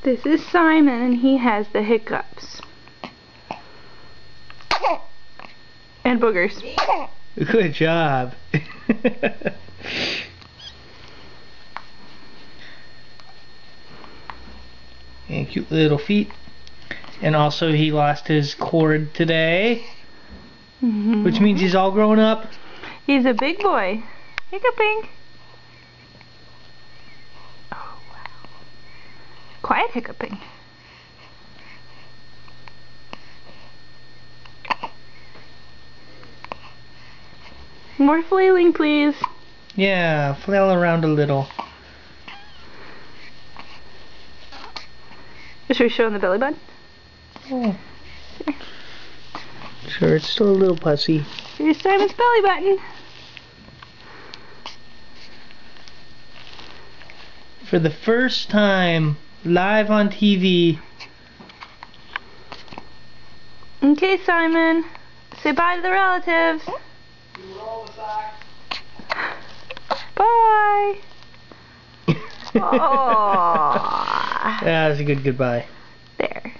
This is Simon, and he has the hiccups. And boogers. Good job. And cute little feet. And also he lost his cord today. Which means he's all grown up. He's a big boy. Hiccuping. Oh, wow. Quiet hiccuping. More flailing, please. Yeah, flail around a little. Should we show him the belly button? Oh. Sure, it's still a little pussy. Here's Simon's belly button. For the first time, live on TV. Okay, Simon. Say bye to the relatives. Bye. Oh. That was a good goodbye. There.